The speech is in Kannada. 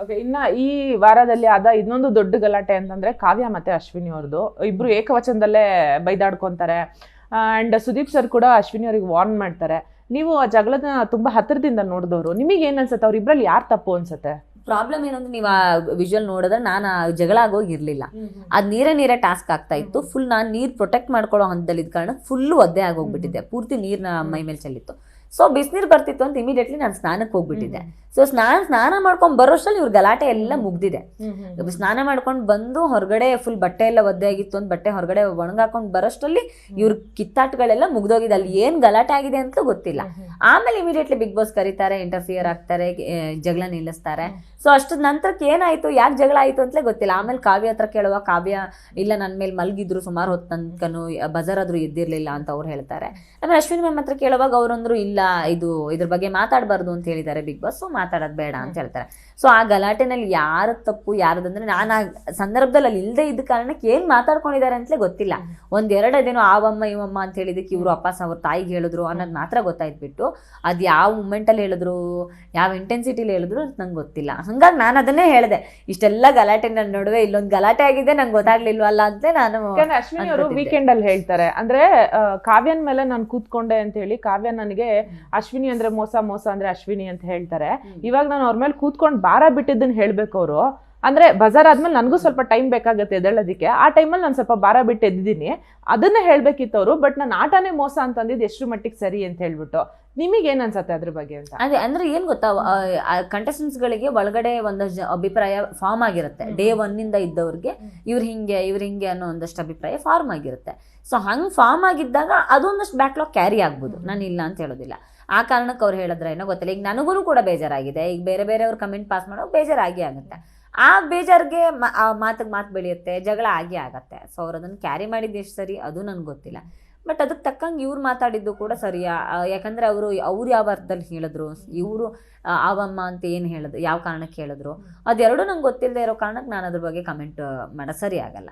ಓಕೆ, ಇನ್ನ ಈ ವಾರದಲ್ಲಿ ಆದ ಇನ್ನೊಂದು ದೊಡ್ಡ ಗಲಾಟೆ ಅಂತಂದ್ರೆ ಕಾವ್ಯ ಮತ್ತೆ ಅಶ್ವಿನಿ ಅವ್ರದ್ದು. ಇಬ್ರು ಏಕವಚನದಲ್ಲೇ ಬೈದಾಡ್ಕೊಂತಾರೆ. ಅಂಡ್ ಸುದೀಪ್ ಸರ್ ಕೂಡ ಅಶ್ವಿನಿ ಅವ್ರಿಗೆ ವಾರ್ನ್ ಮಾಡ್ತಾರೆ. ನೀವು ಆ ಜಗಳದ ತುಂಬಾ ಹತ್ತಿರದಿಂದ ನೋಡಿದವರು, ನಿಮಗೆ ಏನ್ ಅನ್ಸುತ್ತೆ? ಅವ್ರಿಬ್ರಲ್ಲಿ ಯಾರು ತಪ್ಪು ಅನ್ಸುತ್ತೆ? ಪ್ರಾಬ್ಲಮ್ ಏನು ಅಂದ್ರೆ ನೀವು ಆ ವಿಜುವಲ್ ನೋಡಿದ್ರೆ ನಾನು ಜಗಳ ಆಗೋಗಿರ್ಲಿಲ್ಲ. ಅದು ನೀರೇ ಟಾಸ್ಕ್ ಆಗ್ತಾ ಇತ್ತು. ಫುಲ್ ನಾನು ನೀರು ಪ್ರೊಟೆಕ್ಟ್ ಮಾಡ್ಕೊಳ್ಳೋ ಹಂತದಲ್ಲಿ ಇದ್ದ ಕಾರಣ ಫುಲ್ಲು ಒದ್ದೆ ಆಗೋಗ್ಬಿಟ್ಟಿದ್ದೆ. ಪೂರ್ತಿ ನೀರ್ನ ಮೈ ಮೇಲೆ ಚೆಲ್ಲಿತ್ತು. ಸೊ ಬಿಸಿನೀರು ಬರ್ತಿತ್ತು ಅಂತ ಇಮಿಡಿಯೇಟ್ಲಿ ನಾನು ಸ್ನಾನಕ್ಕೆ ಹೋಗ್ಬಿಟ್ಟಿದ್ದೆ. ಸೊ ಸ್ನಾನ ಮಾಡ್ಕೊಂಡು ಬರೋಷ್ಟರಲ್ಲಿ ಇವ್ರ ಗಲಾಟೆ ಎಲ್ಲ ಮುಗ್ದಿದೆ. ಸ್ನಾನ ಮಾಡ್ಕೊಂಡು ಬಂದು ಹೊರಗಡೆ ಫುಲ್ ಬಟ್ಟೆ ಎಲ್ಲ ಒದ್ದೆ ಆಗಿತ್ತು ಅಂತ ಬಟ್ಟೆ ಹೊರಗಡೆ ಒಣಗಾಕೊಂಡು ಬರೋಷ್ಟರಲ್ಲಿ ಇವ್ರ ಕಿತ್ತಾಟಗಳೆಲ್ಲ ಮುಗ್ದೋಗಿದೆ. ಅಲ್ಲಿ ಏನು ಗಲಾಟೆ ಆಗಿದೆ ಅಂತ ಗೊತ್ತಿಲ್ಲ. ಆಮೇಲೆ ಇಮಿಡಿಯೇಟ್ಲಿ ಬಿಗ್ ಬಾಸ್ ಕರೀತಾರೆ, ಇಂಟರ್ಫಿಯರ್ ಆಗ್ತಾರೆ, ಜಗಳ ನಿಲ್ಲಿಸ್ತಾರೆ. ಸೊ ಅಷ್ಟದ ನಂತರಕ್ಕೆ ಏನಾಯ್ತು, ಯಾಕೆ ಜಗಳ ಆಯ್ತು ಅಂತಲೇ ಗೊತ್ತಿಲ್ಲ. ಆಮೇಲೆ ಕಾವ್ಯ ಹತ್ರ ಕೇಳುವ, ಕಾವ್ಯ ಇಲ್ಲ ನನ್ನ ಮೇಲೆ ಮಲಗಿದ್ರು ಸುಮಾರು ಹೊತ್ತು ತನಕನು, ಬಜಾರ್ ಆದ್ರೂ ಎದ್ದಿರ್ಲಿಲ್ಲ ಅಂತ ಅವ್ರು ಹೇಳ್ತಾರೆ. ಆಮೇಲೆ ಅಶ್ವಿನಿ ಮ್ಯಾಮ್ ಹತ್ರ ಕೇಳುವಾಗ ಅವರಂದ್ರು ಇಲ್ಲ ಇದ್ರ ಬಗ್ಗೆ ಮಾತಾಡಬಾರ್ದು ಅಂತ ಹೇಳಿದ್ದಾರೆ ಬಿಗ್ ಬಾಸ್, ಸೊ ಮಾತಾಡೋದು ಬೇಡ ಅಂತ ಹೇಳ್ತಾರೆ. ಸೊ ಆ ಗಲಾಟೆನಲ್ಲಿ ಯಾರ ತಪ್ಪು ಯಾರದಂದ್ರೆ ನಾನು ಆ ಸಂದರ್ಭದಲ್ಲಿ ಅಲ್ಲಿ ಇಲ್ಲದೆ ಇದ್ದ ಕಾರಣಕ್ಕೆ ಏನು ಮಾತಾಡ್ಕೊಂಡಿದ್ದಾರೆ ಅಂತಲೇ ಗೊತ್ತಿಲ್ಲ. ಒಂದೆರಡೇನೋ ಆವಮ್ಮ ಇವಮ್ಮ ಅಂತ ಹೇಳಿದಕ್ಕೆ ಇವರು ಅಪ್ಪಾಸ ಅವ್ರ ತಾಯಿಗೆ ಹೇಳಿದ್ರು ಅನ್ನೋದು ಮಾತ್ರ ಗೊತ್ತಾಯ್ತು. ಅದು ಯಾವ ಮೂಮೆಂಟಲ್ಲಿ ಹೇಳಿದ್ರು, ಯಾವ ಇಂಟೆನ್ಸಿಟಿಲಿ ಹೇಳಿದ್ರು ಅಂತ ನಂಗೆ ಗೊತ್ತಿಲ್ಲ. ಹಂಗಾಗಿ ನಾನು ಅದನ್ನೇ ಹೇಳಿದೆ, ಇಷ್ಟೆಲ್ಲ ಗಲಾಟೆ ನನ್ನ ನಡುವೆ ಇಲ್ಲೊಂದು ಗಲಾಟೆ ಆಗಿದೆ ನಂಗೆ ಗೊತ್ತಾಗ್ಲಿಲ್ವಲ್ಲ ಅಂತ ನಾನು. ಅಶ್ವಿನಿ ಅವರು ವೀಕೆಂಡ್ ಅಲ್ಲಿ ಹೇಳ್ತಾರೆ, ಅಂದ್ರೆ ಕಾವ್ಯನ ಮೇಲೆ ನಾನು ಕೂತ್ಕೊಂಡೆ ಅಂತ ಹೇಳಿ, ಕಾವ್ಯ ನನಗೆ ಅಶ್ವಿನಿ ಅಂದ್ರೆ ಮೋಸ, ಮೋಸ ಅಂದ್ರೆ ಅಶ್ವಿನಿ ಅಂತ ಹೇಳ್ತಾರೆ. ಇವಾಗ ನಾನು ಅವ್ರ ಮೇಲೆ ಕೂತ್ಕೊಂಡು ಭಾರ ಬಿಟ್ಟಿದ್ದನ್ನ ಹೇಳ್ಬೇಕು ಅವರು. ಅಂದ್ರೆ ಬಜಾರ್ ಆದ್ಮೇಲೆ ನನಗೂ ಸ್ವಲ್ಪ ಟೈಮ್ ಬೇಕಾಗತ್ತೆ ಎದ್ದೇಳೋದಕ್ಕೆ. ಆ ಟೈಮಲ್ಲಿ ನಾನು ಸ್ವಲ್ಪ ಭಾರ ಬಿಟ್ಟು ಎದ್ದಿದ್ದೀನಿ, ಅದನ್ನ ಹೇಳ್ಬೇಕಿತ್ತು ಅವರು. ಬಟ್ ನಾನು ಆಟನೇ ಮೋಸ ಅಂತಂದಿದ್ದು ಎಷ್ಟು ಮಟ್ಟಿಗೆ ಸರಿ ಅಂತ ಹೇಳ್ಬಿಟ್ಟು. ನಿಮಗೆ ಏನ್ ಅನ್ಸತ್ತೆ ಅದ್ರ ಬಗ್ಗೆ ಅಂತ? ಅದೇ ಅಂದ್ರೆ ಏನ್ ಗೊತ್ತಾ, ಕಂಟೆಸ್ಟೆಂಟ್ಸ್ ಗಳಿಗೆ ಒಳಗಡೆ ಒಂದಷ್ಟು ಅಭಿಪ್ರಾಯ ಫಾರ್ಮ್ ಆಗಿರುತ್ತೆ. ಡೇ 1 ಇಂದ ಇದ್ದವ್ರಿಗೆ ಇವ್ರು ಹಿಂಗೆ ಅನ್ನೋ ಒಂದಷ್ಟು ಅಭಿಪ್ರಾಯ ಫಾರ್ಮ್ ಆಗಿರುತ್ತೆ. ಸೊ ಹಂಗೆ ಫಾರ್ಮ್ ಆಗಿದ್ದಾಗ ಅದೊಂದಷ್ಟು ಬ್ಯಾಕ್ಲಾಗ್ ಕ್ಯಾರಿ ಆಗ್ಬೋದು, ನಾನು ಇಲ್ಲ ಅಂತ ಹೇಳೋದಿಲ್ಲ. ಆ ಕಾರಣಕ್ಕೆ ಅವ್ರು ಹೇಳಿದ್ರೆ ಏನೋ ಗೊತ್ತಿಲ್ಲ. ಈಗ ನನಗೂ ಕೂಡ ಬೇಜಾರಾಗಿದೆ. ಈಗ ಬೇರೆಯವ್ರು ಕಮೆಂಟ್ ಪಾಸ್ ಮಾಡೋ ಬೇಜಾರಾಗಿ ಆಗುತ್ತೆ. ಆ ಬೇಜಾರಿಗೆ ಮಾತಿಗೆ ಮಾತು ಬೆಳೆಯುತ್ತೆ, ಜಗಳ ಆಗತ್ತೆ. ಸೊ ಅವ್ರು ಅದನ್ನು ಕ್ಯಾರಿ ಮಾಡಿದ್ದು ಎಷ್ಟು ಸರಿ ಅದು ನನಗೆ ಗೊತ್ತಿಲ್ಲ. ಬಟ್ ಅದಕ್ಕೆ ತಕ್ಕಂಗೆ ಇವ್ರು ಮಾತಾಡಿದ್ದು ಕೂಡ ಸರಿಯಾ, ಯಾಕಂದರೆ ಅವ್ರು ಯಾವ ಅರ್ಥದಲ್ಲಿ ಹೇಳಿದ್ರು, ಇವರು ಆವಮ್ಮ ಅಂತ ಏನು ಹೇಳಿದ್ರು, ಯಾವ ಕಾರಣಕ್ಕೆ ಹೇಳಿದ್ರು, ಅದೆರಡು ನಂಗೆ ಗೊತ್ತಿಲ್ಲದೆ ಇರೋ ಕಾರಣಕ್ಕೆ ನಾನು ಅದ್ರ ಬಗ್ಗೆ ಕಮೆಂಟ್ ಮಾಡೋದು ಸರಿ ಆಗಲ್ಲ.